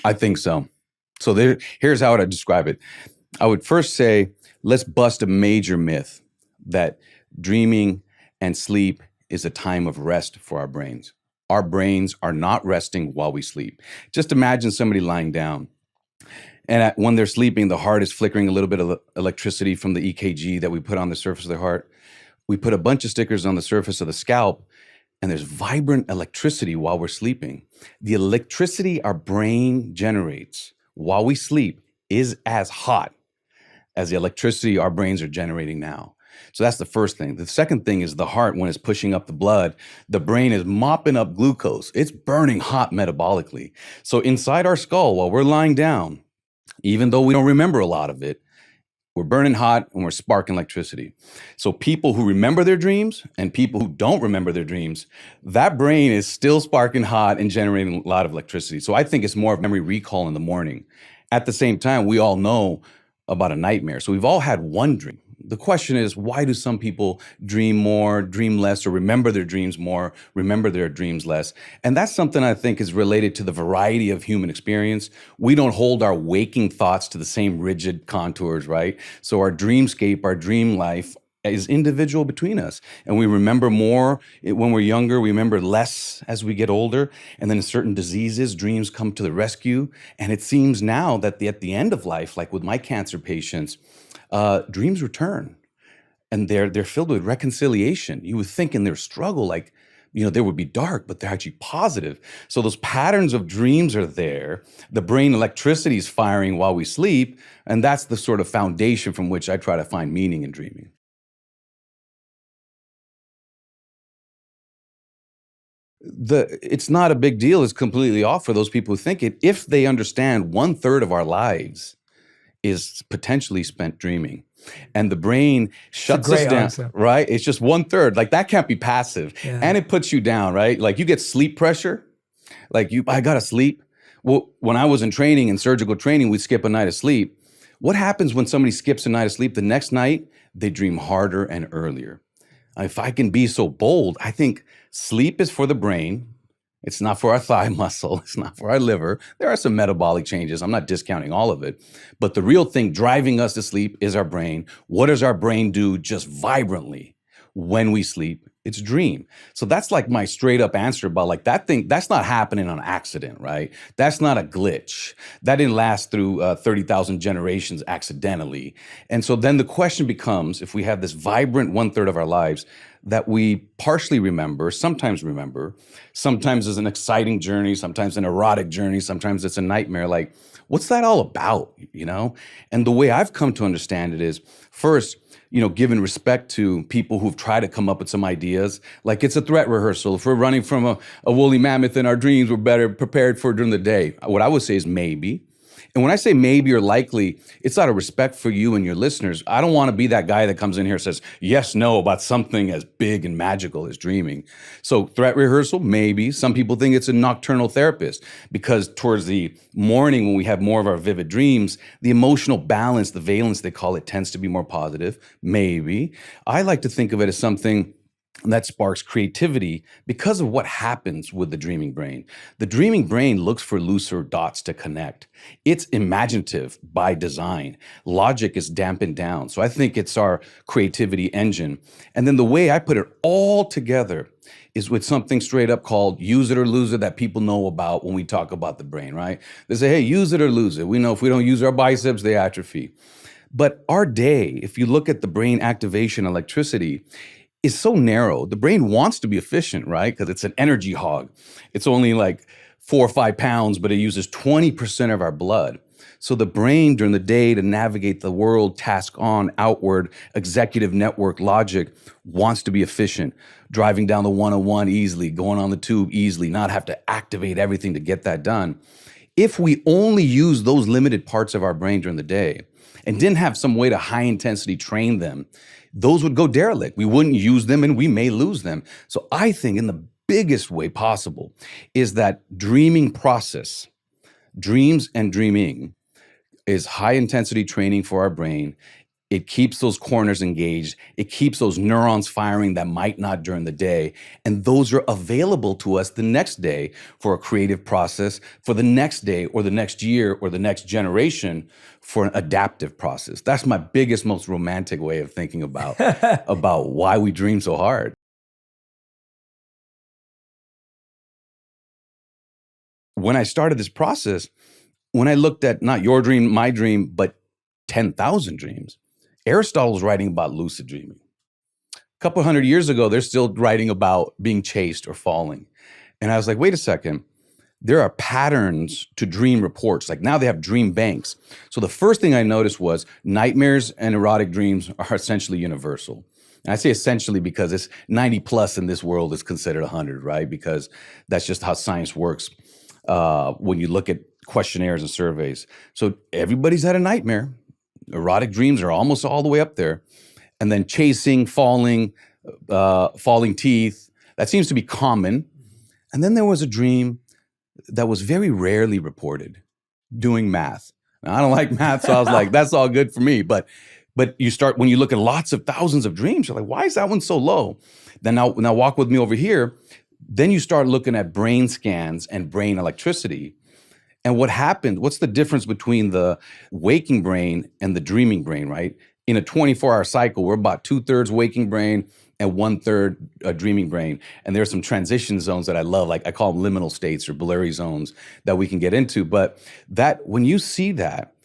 I think so. So here's how I'd describe it. I would first say, let's bust a major myth that dreaming and sleep is a time of rest for our brains. Our brains are not resting while we sleep. Just imagine somebody lying down. And when they're sleeping, the heart is flickering a little bit of electricity from the EKG that we put on the surface of their heart. We put a bunch of stickers on the surface of the scalp, and there's vibrant electricity while we're sleeping. The electricity our brain generates while we sleep is as hot as the electricity our brains are generating now. So that's the first thing. The second thing is the heart, when it's pushing up the blood, the brain is mopping up glucose. It's burning hot metabolically. So inside our skull, while we're lying down, even though we don't remember a lot of it, we're burning hot and we're sparking electricity. So people who remember their dreams and people who don't remember their dreams, that brain is still sparking hot and generating a lot of electricity. So I think it's more of memory recall in the morning. At the same time, we all know about a nightmare. So we've all had one dream. The question is, why do some people dream more, dream less, or remember their dreams more, remember their dreams less? And that's something I think is related to the variety of human experience. We don't hold our waking thoughts to the same rigid contours, right? So our dreamscape, our dream life is individual between us. And we remember more when we're younger, we remember less as we get older. And then in certain diseases, dreams come to the rescue. And it seems now that at the end of life, like with my cancer patients, dreams return, and they're filled with reconciliation. You would think in their struggle, like, they would be dark, but they're actually positive. So those patterns of dreams are there. The brain electricity is firing while we sleep, and that's the sort of foundation from which I try to find meaning in dreaming. It's not a big deal. It's completely off for those people who think it, if they understand 1/3 of our lives is potentially spent dreaming. And the brain shuts us great down, answer. right? It's just 1/3. Like that can't be passive. Yeah. And it puts you down, right? Like you get sleep pressure. Like I gotta sleep. Well, when I was in training, in surgical training, we'd skip a night of sleep. What happens when somebody skips a night of sleep? The next night, they dream harder and earlier. If I can be so bold, I think sleep is for the brain. It's not for our thigh muscle. It's not for our liver. There are some metabolic changes. I'm not discounting all of it. But the real thing driving us to sleep is our brain. What does our brain do just vibrantly when we sleep? It's dream. So that's like my straight up answer about like that thing. That's not happening on accident, right? That's not a glitch. That didn't last through 30,000 generations accidentally. And so then the question becomes, if we have this vibrant 1/3 of our lives that we partially remember, sometimes it's an exciting journey, sometimes an erotic journey, sometimes it's a nightmare. Like, what's that all about, And the way I've come to understand it is, first, giving respect to people who've tried to come up with some ideas, like it's a threat rehearsal. If we're running from a woolly mammoth in our dreams, we're better prepared for it during the day. What I would say is maybe. And when I say maybe or likely, it's out of respect for you and your listeners. I don't want to be that guy that comes in here and says, yes, no, about something as big and magical as dreaming. So threat rehearsal, maybe. Some people think it's a nocturnal therapist because towards the morning when we have more of our vivid dreams, the emotional balance, the valence they call it, tends to be more positive. Maybe. I like to think of it as something that sparks creativity because of what happens with the dreaming brain. The dreaming brain looks for looser dots to connect. It's imaginative by design. Logic is dampened down. So I think it's our creativity engine. And then the way I put it all together is with something straight up called use it or lose it that people know about when we talk about the brain, right? They say, hey, use it or lose it. We know if we don't use our biceps, they atrophy. But our day, if you look at the brain activation electricity, is so narrow. The brain wants to be efficient, right? Because it's an energy hog. It's only like 4 or 5 pounds, but it uses 20% of our blood. So the brain during the day to navigate the world, task on, outward, executive network logic wants to be efficient, driving down the 101 easily, going on the tube easily, not have to activate everything to get that done. If we only use those limited parts of our brain during the day and didn't have some way to high intensity train them, those would go derelict. We wouldn't use them and we may lose them. So I think in the biggest way possible is that dreaming process, dreams and dreaming is high intensity training for our brain. It keeps those corners engaged. It keeps those neurons firing that might not during the day. And those are available to us the next day for a creative process, for the next day or the next year or the next generation for an adaptive process. That's my biggest, most romantic way of thinking about why we dream so hard. When I started this process, when I looked at not your dream, my dream, but 10,000 dreams, Aristotle's writing about lucid dreaming. A couple hundred years ago, they're still writing about being chased or falling. And I was like, wait a second. There are patterns to dream reports. Like now they have dream banks. So the first thing I noticed was nightmares and erotic dreams are essentially universal. And I say essentially because it's 90 plus in this world is considered 100, right? Because that's just how science works when you look at questionnaires and surveys. So everybody's had a nightmare. Erotic dreams are almost all the way up there. And then chasing, falling, falling teeth, that seems to be common. And then there was a dream that was very rarely reported, doing math. Now, I don't like math, so I was like, that's all good for me. But you start, when you look at lots of thousands of dreams, you're like, why is that one so low? Then now walk with me over here. Then you start looking at brain scans and brain electricity. And what happened, what's the difference between the waking brain and the dreaming brain, right? In a 24-hour cycle, we're about 2/3 waking brain and 1/3 dreaming brain. And there's some transition zones that I love, like I call them liminal states or blurry zones that we can get into. But that, when you see that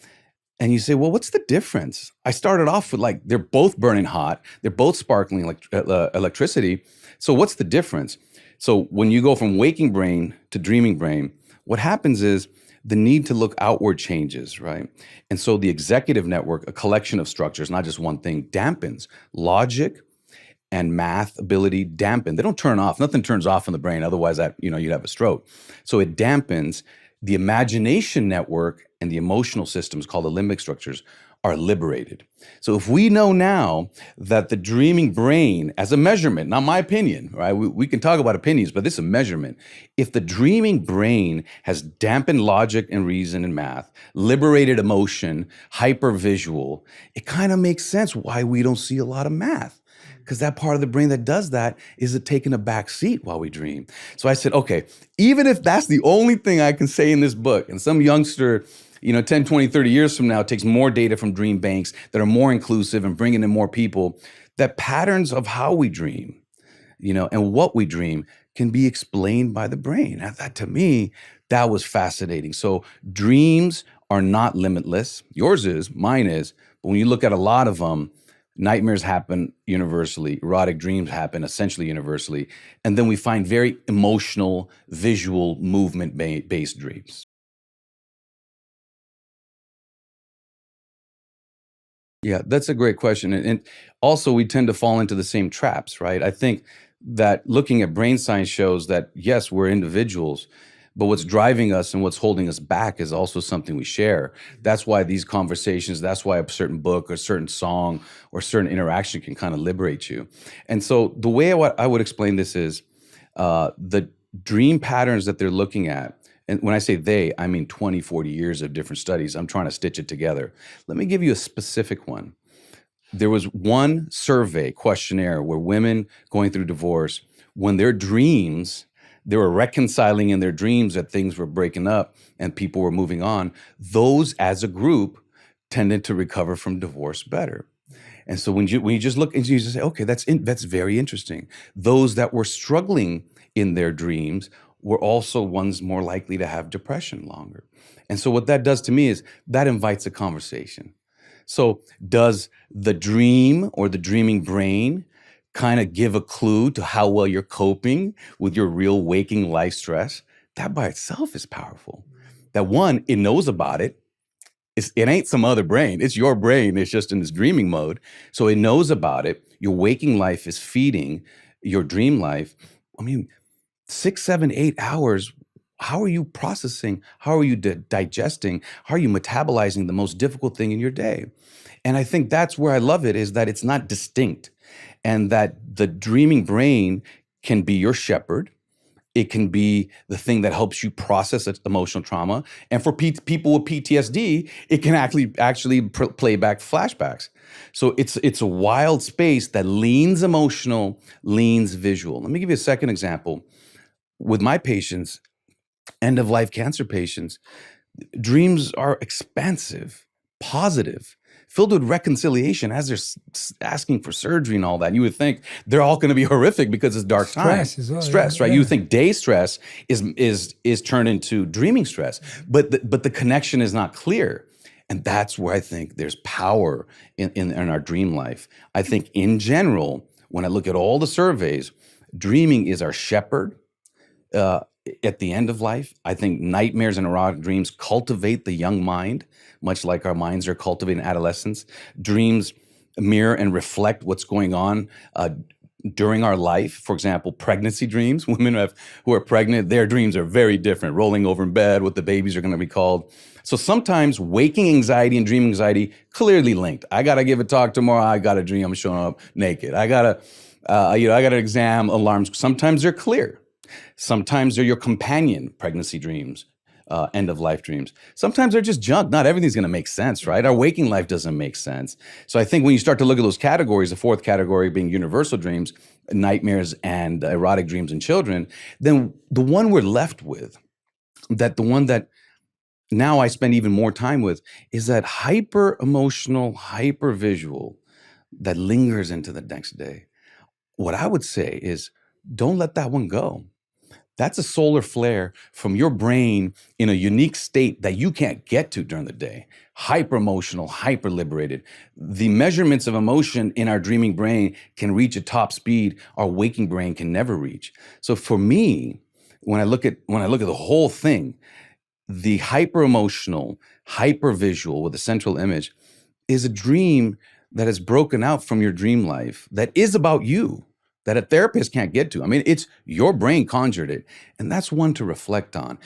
and you say, well, what's the difference? I started off with like, they're both burning hot. They're both sparkling like electricity. So what's the difference? So when you go from waking brain to dreaming brain, what happens is the need to look outward changes, right? And so the executive network, a collection of structures, not just one thing, dampens. Logic and math ability dampen. They don't turn off. Nothing turns off in the brain. Otherwise, you'd have a stroke. So it dampens. The imagination network and the emotional systems, called the limbic structures, are liberated. So if we know now that the dreaming brain, as a measurement, not my opinion, right? We can talk about opinions, but this is a measurement. If the dreaming brain has dampened logic and reason and math, liberated emotion, hypervisual, it kind of makes sense why we don't see a lot of math. Because that part of the brain that does that is taking a back seat while we dream. So I said, okay, even if that's the only thing I can say in this book, and some youngster 10, 20, 30 years from now takes more data from dream banks that are more inclusive and bringing in more people, that patterns of how we dream, and what we dream can be explained by the brain. That to me, that was fascinating. So dreams are not limitless. Yours is, mine is. But when you look at a lot of them, nightmares happen universally. Erotic dreams happen essentially universally. And then we find very emotional, visual, movement-based dreams. Yeah, that's a great question. And also, we tend to fall into the same traps, right? I think that looking at brain science shows that, yes, we're individuals, but what's driving us and what's holding us back is also something we share. That's why these conversations, that's why a certain book or certain song or certain interaction can kind of liberate you. And so the way I would explain this is the dream patterns that they're looking at. And when I say they, I mean 20, 40 years of different studies. I'm trying to stitch it together. Let me give you a specific one. There was one survey questionnaire where women going through divorce, when their dreams, they were reconciling in their dreams that things were breaking up and people were moving on. Those as a group tended to recover from divorce better. And so when you just look and you just say, okay, that's very interesting. Those that were struggling in their dreams were also ones more likely to have depression longer. And so what that does to me is that invites a conversation. So does the dream or the dreaming brain kind of give a clue to how well you're coping with your real waking life stress? That by itself is powerful. That one, it knows about it. It ain't some other brain. It's your brain. It's just in this dreaming mode. So it knows about it. Your waking life is feeding your dream life. I mean, 6, 7, 8 hours, how are you processing? How are you digesting? How are you metabolizing the most difficult thing in your day? And I think that's where I love it, is that it's not distinct, and that the dreaming brain can be your shepherd, It can be the thing that helps you process emotional trauma. And for people with PTSD, it can actually play back flashbacks. So it's a wild space that leans emotional, leans visual. Let me give you a second example. With my patients, end of life cancer patients, dreams are expansive, positive, filled with reconciliation as they're asking for surgery and all that. You would think they're all going to be horrific because it's dark time. Stress as well. Stress, right? Yeah. You would think day stress is turned into dreaming stress, but the connection is not clear. And that's where I think there's power in our dream life. I think in general, when I look at all the surveys, dreaming is our shepherd. At the end of life, I think nightmares and erotic dreams cultivate the young mind, much like our minds are cultivated in adolescence. Dreams mirror and reflect what's going on during our life. For example, pregnancy dreams. Women who are pregnant, their dreams are very different. Rolling over in bed, what the babies are going to be called. So sometimes waking anxiety and dream anxiety clearly linked. I got to give a talk tomorrow. I got a dream I'm showing up naked. I got an exam alarms. Sometimes they're clear. Sometimes they're your companion pregnancy dreams, end of life dreams. Sometimes they're just junk. Not everything's going to make sense, right? Our waking life doesn't make sense. So I think when you start to look at those categories, the fourth category being universal dreams, nightmares and erotic dreams in children, then the one we're left with, the one that now I spend even more time with, is that hyper emotional, hyper visual that lingers into the next day. What I would say is don't let that one go. That's a solar flare from your brain in a unique state that you can't get to during the day. Hyper emotional, hyper liberated. The measurements of emotion in our dreaming brain can reach a top speed our waking brain can never reach. So for me, when I look at the whole thing, the hyper emotional, hyper visual with a central image is a dream that is broken out from your dream life that is about you, that a therapist can't get to. I mean, it's your brain conjured it. And that's one to reflect on.